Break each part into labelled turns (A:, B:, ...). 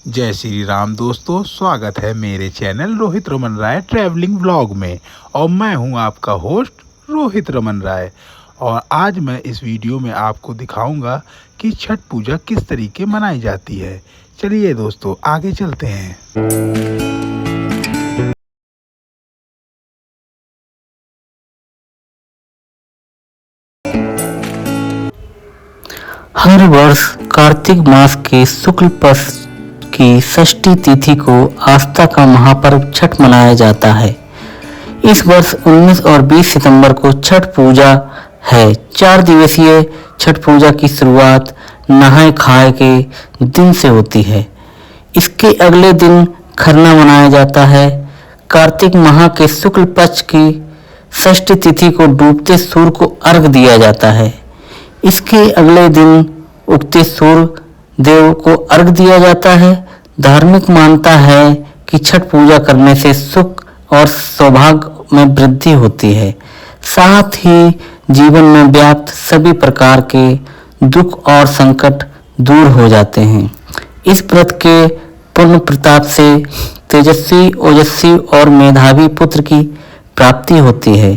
A: जय श्री राम दोस्तों, स्वागत है मेरे चैनल रोहित रमन राय ट्रैवलिंग व्लॉग में। और मैं हूं आपका होस्ट रोहित रमन राय। और आज मैं इस वीडियो में आपको दिखाऊंगा कि छठ पूजा किस तरीके मनाई जाती है। चलिए दोस्तों, आगे चलते हैं।
B: हर वर्ष कार्तिक मास के शुक्ल पक्ष की षष्ठी तिथि को आस्था का महापर्व छठ मनाया जाता है। इस वर्ष 19 और 20 सितंबर को छठ पूजा है। 4 दिवसीय छठ पूजा की शुरुआत नहाय खाए के दिन से होती है। इसके अगले दिन खरना मनाया जाता है। कार्तिक माह के शुक्ल पक्ष की षष्ठी तिथि को डूबते सूर्य को अर्घ दिया जाता है। इसके अगले दिन उगते सूर्य देव को अर्घ दिया जाता है। धार्मिक मान्यता है कि छठ पूजा करने से सुख और सौभाग्य में वृद्धि होती है, साथ ही जीवन में व्याप्त सभी प्रकार के दुख और संकट दूर हो जाते हैं। इस व्रत के पुण्य प्रताप से तेजस्वी, ओजस्वी और मेधावी पुत्र की प्राप्ति होती है।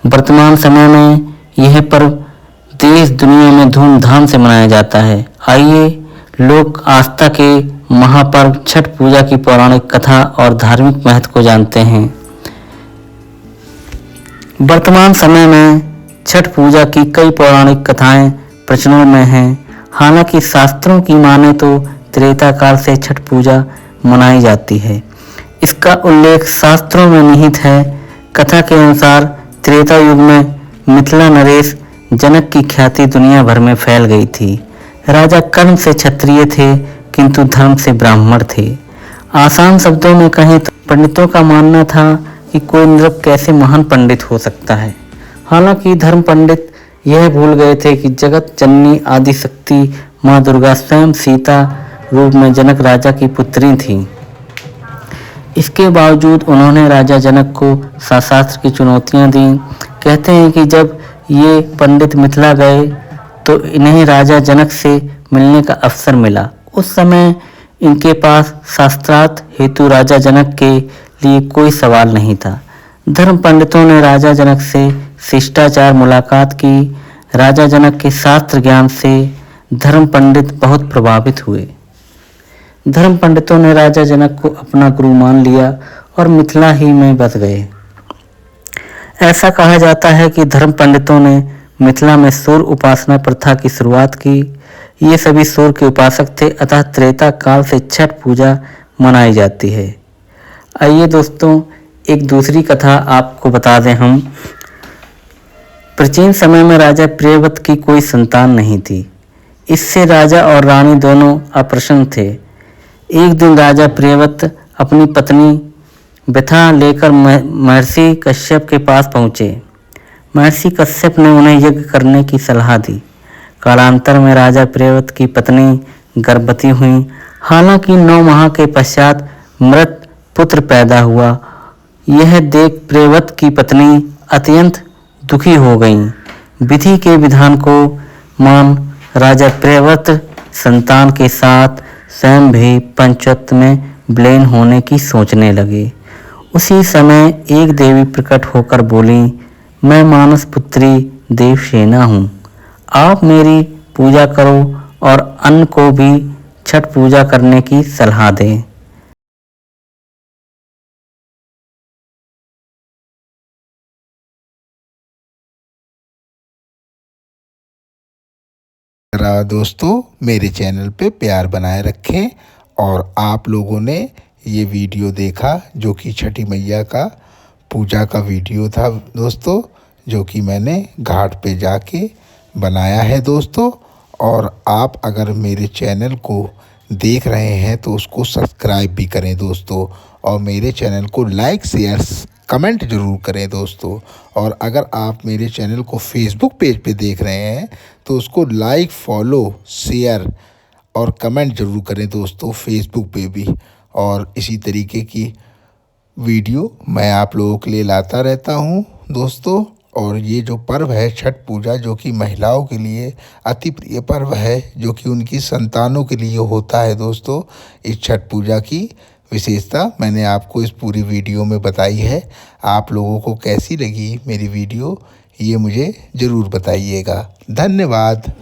B: वर्तमान समय में यह पर्व देश दुनिया में धूमधाम से मनाया जाता है। आइए लोक आस्था के महापर्व छठ पूजा की पौराणिक कथा और धार्मिक महत्व को जानते हैं। वर्तमान समय में छठ पूजा की कई पौराणिक कथाएं प्रचलन में हैं। हालांकि शास्त्रों की माने तो त्रेता काल से छठ पूजा मनाई जाती है। इसका उल्लेख शास्त्रों में निहित है। कथा के अनुसार त्रेता युग में मिथिला नरेश जनक की ख्याति दुनिया भर में फैल गई थी। राजा कर्म से क्षत्रिय थे किंतु धर्म से ब्राह्मण थे। आसान शब्दों में कहें तो पंडितों का मानना था कि कोई नृप कैसे महान पंडित हो सकता है। हालांकि धर्म पंडित यह भूल गए थे कि जगत जननी आदि शक्ति माँ दुर्गा स्वयं सीता रूप में जनक राजा की पुत्री थी। इसके बावजूद उन्होंने राजा जनक को शास्त्र की चुनौतियां दी। कहते हैं कि जब ये पंडित मिथिला गए तो इन्हें राजा जनक से मिलने का अवसर मिला। उस समय इनके पास शास्त्रार्थ हेतु राजा जनक के लिए कोई सवाल नहीं था। धर्म पंडितों ने राजा जनक से शिष्टाचार मुलाकात की। राजा जनक के शास्त्र ज्ञान से धर्म पंडित बहुत प्रभावित हुए। धर्म पंडितों ने राजा जनक को अपना गुरु मान लिया और मिथिला ही में बस गए। ऐसा कहा जाता है कि धर्म पंडितों ने मिथिला में सूर्य उपासना प्रथा की शुरुआत की। ये सभी सूर्य के उपासक थे, अतः त्रेता काल से छठ पूजा मनाई जाती है। आइए दोस्तों, एक दूसरी कथा आपको बता दें हम। प्राचीन समय में राजा प्रियव्रत की कोई संतान नहीं थी। इससे राजा और रानी दोनों अप्रसन्न थे। एक दिन राजा प्रियव्रत अपनी पत्नी व्यथा लेकर महर्षि कश्यप के पास पहुँचे। महर्षि कश्यप ने उन्हें यज्ञ करने की सलाह दी। कालांतर में राजा प्रियव्रत की पत्नी गर्भवती हुई। हालांकि 9 माह के पश्चात मृत पुत्र पैदा हुआ। यह देख प्रियव्रत की पत्नी अत्यंत दुखी हो गईं। विधि के विधान को मान राजा प्रियव्रत संतान के साथ स्वयं भी पंचत्व में विलीन होने की सोचने लगे। उसी समय एक देवी प्रकट होकर बोली, मैं मानस पुत्री देवसेना हूँ। आप मेरी पूजा करो और अन्य को भी छठ पूजा करने की सलाह दें।
A: दोस्तों, मेरे चैनल पे प्यार बनाए रखें। और आप लोगों ने ये वीडियो देखा जो कि छठी मैया का पूजा का वीडियो था दोस्तों, जो कि मैंने घाट पे जाके बनाया है दोस्तों। और आप अगर मेरे चैनल को देख रहे हैं तो उसको सब्सक्राइब भी करें दोस्तों। और मेरे चैनल को लाइक, शेयर, कमेंट ज़रूर करें दोस्तों। और अगर आप मेरे चैनल को फेसबुक पेज पे देख रहे हैं तो उसको लाइक, फॉलो, शेयर और कमेंट ज़रूर करें दोस्तों फेसबुक पे भी। और इसी तरीके की वीडियो मैं आप लोगों के लिए लाता रहता हूँ दोस्तों। और ये जो पर्व है छठ पूजा, जो कि महिलाओं के लिए अति प्रिय पर्व है, जो कि उनकी संतानों के लिए होता है दोस्तों। इस छठ पूजा की विशेषता मैंने आपको इस पूरी वीडियो में बताई है। आप लोगों को कैसी लगी मेरी वीडियो, ये मुझे ज़रूर बताइएगा। धन्यवाद।